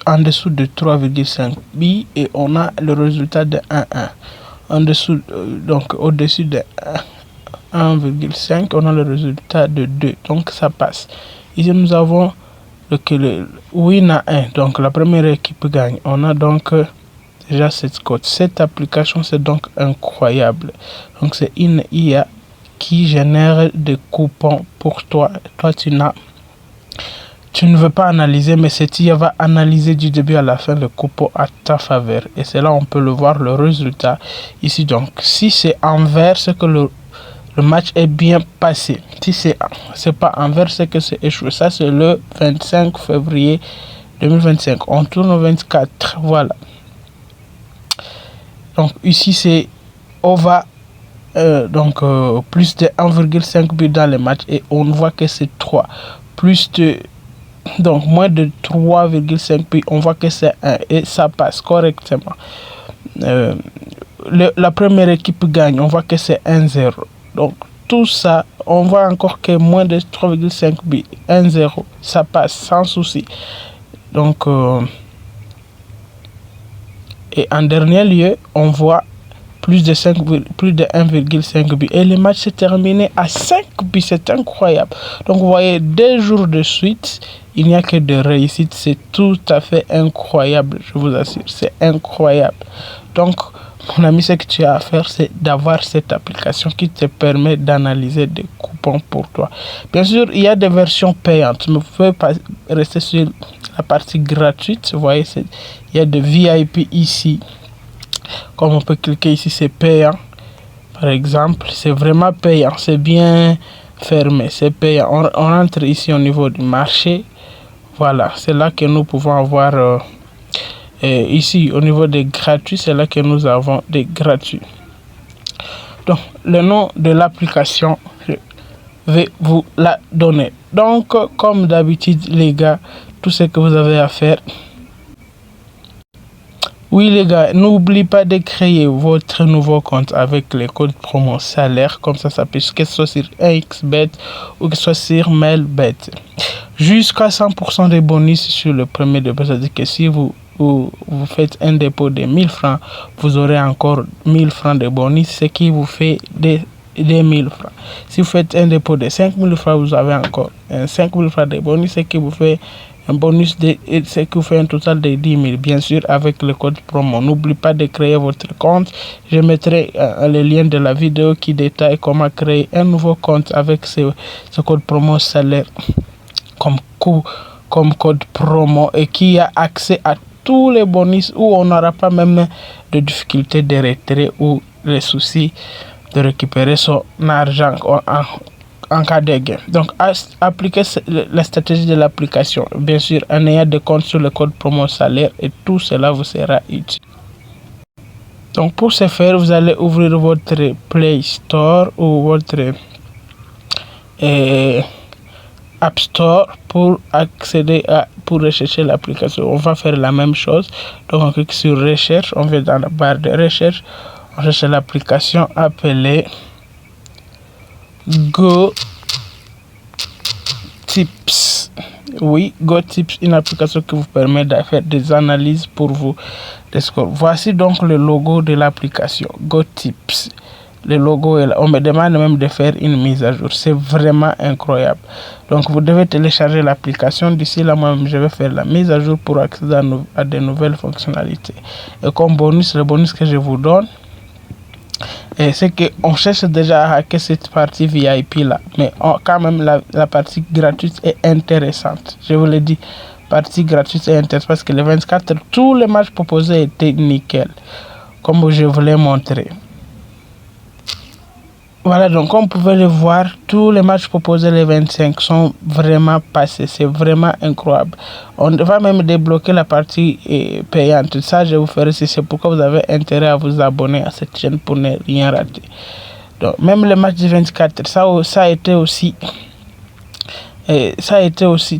en dessous de 3,5 bi et on a le résultat de 1,1. En dessous, donc au-dessus de 1,5, on a le résultat de 2. Donc ça passe. Ici, nous avons le win à 1. Donc la première équipe gagne. On a donc déjà cette cote. Cette application, c'est donc incroyable. Donc c'est une IA qui génère des coupons pour toi. Toi, tu ne veux pas analyser, mais cette IA va analyser du début à la fin le coupon à ta faveur. Et c'est là on peut le voir, le résultat ici. Donc, si c'est envers, c'est que le match est bien passé. Si c'est pas envers, c'est que c'est échoué. Ça, c'est le 25 février 2025. On tourne au 24. Voilà. Donc, ici, c'est over. Plus de 1,5 but dans les matchs. Et on voit que c'est 3. Donc, moins de 3,5 buts, on voit que c'est 1 et ça passe correctement. La première équipe gagne, on voit que c'est 1-0. Donc, tout ça, on voit encore que moins de 3,5 buts, 1-0, ça passe sans souci. Donc, et en dernier lieu, on voit plus de 1,5 but. Et le match s'est terminé à 5 buts. C'est incroyable. Donc, vous voyez, 2 jours de suite, il n'y a que de réussite. C'est tout à fait incroyable, je vous assure. C'est incroyable. Donc, mon ami, ce que tu as à faire, c'est d'avoir cette application qui te permet d'analyser des coupons pour toi. Bien sûr, il y a des versions payantes. Mais vous pouvez pas rester sur la partie gratuite. Vous voyez, il y a des VIP ici. Comme on peut cliquer ici, c'est payant. Par exemple, c'est vraiment payant. C'est bien fermé. C'est payant. On entre ici au niveau du marché. Voilà, c'est là que nous pouvons avoir... ici, au niveau des gratuits, c'est là que nous avons des gratuits. Donc, le nom de l'application, je vais vous la donner. Donc, comme d'habitude, les gars, tout ce que vous avez à faire... Oui les gars, n'oubliez pas de créer votre nouveau compte avec les codes promo salaire, comme ça s'affiche, que ce soit sur XBet ou que ce soit sur Mailbet. Jusqu'à 100% de bonus sur le premier dépôt, c'est-à-dire que si vous faites un dépôt de 1000 francs, vous aurez encore 1000 francs de bonus, ce qui vous fait des 1000 francs. Si vous faites un dépôt de 5000 francs, vous avez encore 5000 francs de bonus, ce qui vous fait un bonus de ce qui vous fait un total de 10 000, bien sûr, avec le code promo. N'oubliez pas de créer votre compte. Je mettrai le lien de la vidéo qui détaille comment créer un nouveau compte avec ce code promo salaire comme code promo et qui a accès à tous les bonus où on n'aura pas même de difficulté de retrait ou les soucis de récupérer son argent en cas de gain. Donc, appliquez la stratégie de l'application, bien sûr, en ayant des comptes sur le code promo salaire et tout cela vous sera utile. Donc, pour ce faire, vous allez ouvrir votre Play Store ou votre App Store pour accéder pour rechercher l'application. On va faire la même chose. Donc, on clique sur Recherche, on va dans la barre de recherche, on cherche l'application appelée GoTips. Oui, GoTips, une application qui vous permet de faire des analyses pour vous des scores. Voici donc le logo de l'application GoTips. Le logo est là. On me demande même de faire une mise à jour. C'est vraiment incroyable. Donc vous devez télécharger l'application. D'ici là, moi-même, je vais faire la mise à jour pour accéder à de nouvelles fonctionnalités. Et comme bonus, le bonus que je vous donne, et c'est qu'on cherche déjà à hacker cette partie VIP là, mais quand même la partie gratuite est intéressante. Je vous l'ai dit, partie gratuite est intéressante parce que les 24, tous les matchs proposés étaient nickel, comme je vous l'ai montré. Voilà, donc comme vous pouvez le voir, tous les matchs proposés les 25 sont vraiment passés. C'est vraiment incroyable. On va même débloquer la partie payante. Ça, je vous ferai si c'est pourquoi vous avez intérêt à vous abonner à cette chaîne pour ne rien rater. Donc, même le match du 24, ça a été aussi...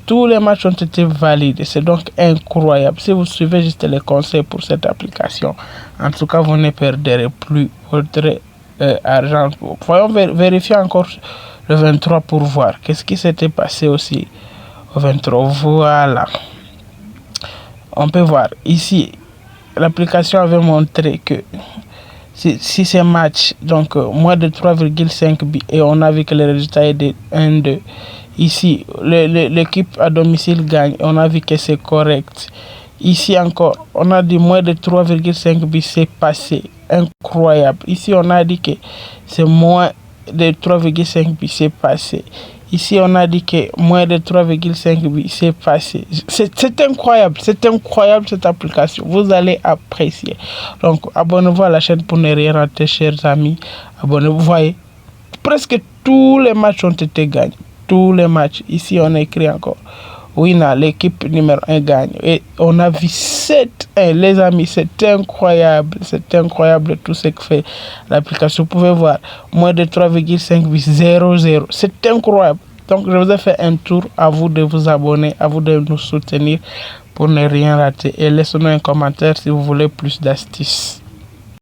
tous les matchs ont été validés. C'est donc incroyable. Si vous suivez juste les conseils pour cette application, en tout cas, vous ne perdrez plus votre... argent. Voyons vérifier encore le 23 pour voir qu'est-ce qui s'était passé aussi au 23. Voilà, on peut voir ici, l'application avait montré que si ces matchs, donc moins de 3,5 buts, et on a vu que le résultat est de 1-2. Ici, l'équipe à domicile gagne, on a vu que c'est correct. Ici encore, on a dit moins de 3,5 buts, c'est passé. Incroyable. Ici, on a dit que c'est moins de 3,5 buts, c'est passé. Ici, on a dit que moins de 3,5 buts, c'est passé. C'est incroyable cette application. Vous allez apprécier. Donc, abonnez-vous à la chaîne pour ne rien rater, chers amis. Abonnez-vous. Vous voyez, presque tous les matchs ont été gagnés. Tous les matchs. Ici, on a écrit encore. Wina, l'équipe numéro 1 gagne. Et on a vu 7-1. Les amis, c'est incroyable. C'est incroyable tout ce que fait l'application. Vous pouvez voir, moins de 3,5 buts, 0-0. C'est incroyable. Donc, je vous ai fait un tour. À vous de vous abonner, à vous de nous soutenir pour ne rien rater. Et laissez-nous un commentaire si vous voulez plus d'astuces.